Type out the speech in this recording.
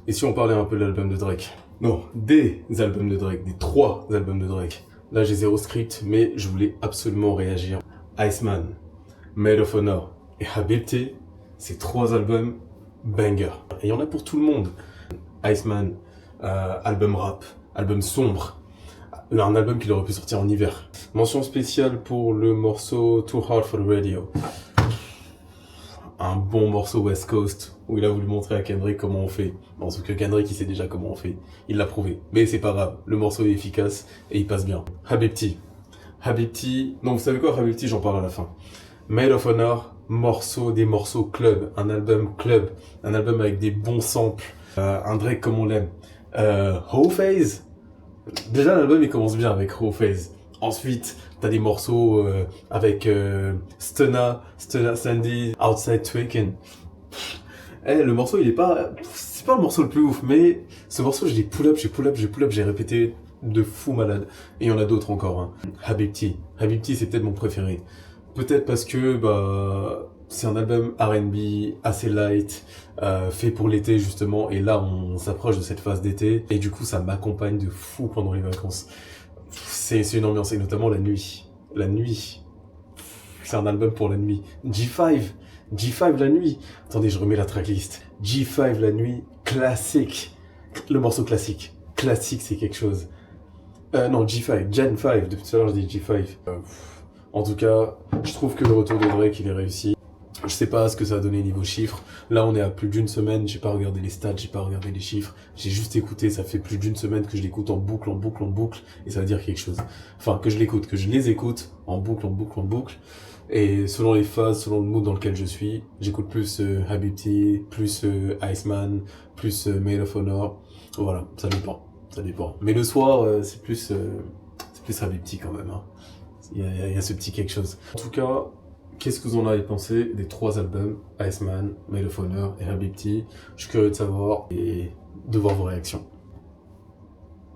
Et si on parlait un peu de l'album de Drake? Non, des albums de Drake, des 3 albums de Drake. Là, j'ai zéro script, mais je voulais absolument réagir. Iceman, Made of Honor et Habibti, ces 3 albums banger. Et il y en a pour tout le monde. Iceman, album rap, album sombre, un album qu'il aurait pu sortir en hiver. Mention spéciale pour le morceau Too Hard for the Radio. Un bon morceau West Coast où il a voulu montrer à Kendrick comment on fait. Bon, sauf que Kendrick il sait déjà comment on fait. Il l'a prouvé. Mais c'est pas grave. Le morceau est efficace et il passe bien. Habibti. Habibti. Non, vous savez quoi, Habibti, j'en parle à la fin. Made of Honor, des morceaux club. Un album club. Un album avec des bons samples. Un Drake comme on l'aime. Whole Phase. Déjà, l'album il commence bien avec Whole Phase. Ensuite, t'as des morceaux avec Stunna Sandy, Outside Tweaking. Le morceau, il est pas... C'est pas le morceau le plus ouf, mais ce morceau, je l'ai pull up, j'ai répété de fou malade. Et il y en a d'autres encore. Hein. Habibti, c'est peut-être mon préféré. Peut-être parce que c'est un album R&B assez light, fait pour l'été justement. Et là, on s'approche de cette phase d'été. Et du coup, ça m'accompagne de fou pendant les vacances. C'est une ambiance, et notamment la nuit. La nuit. C'est un album pour la nuit. G5 la nuit. Attendez, je remets la tracklist. G5 la nuit, classique. Le morceau classique. Classique, c'est quelque chose. Non, G5, Gen 5. Depuis tout à l'heure, je dis G5. En tout cas, je trouve que le retour de Drake, il est réussi. Je sais pas ce que ça a donné niveau chiffres. Là, on est à plus d'une semaine. J'ai pas regardé les stats, j'ai pas regardé les chiffres. J'ai juste écouté. Ça fait plus d'une semaine que je l'écoute en boucle. Et ça veut dire quelque chose. Enfin, que je les écoute en boucle. Et selon les phases, selon le mood dans lequel je suis, j'écoute plus Habibti, plus Iceman, plus Made of Honor. Voilà, ça dépend. Mais le soir, c'est plus Habibti quand même. Hein. Il y a ce petit quelque chose. En tout cas, qu'est-ce que vous en avez pensé des 3 albums, Iceman, Made of Honor et Habibti? Je suis curieux de savoir et de voir vos réactions.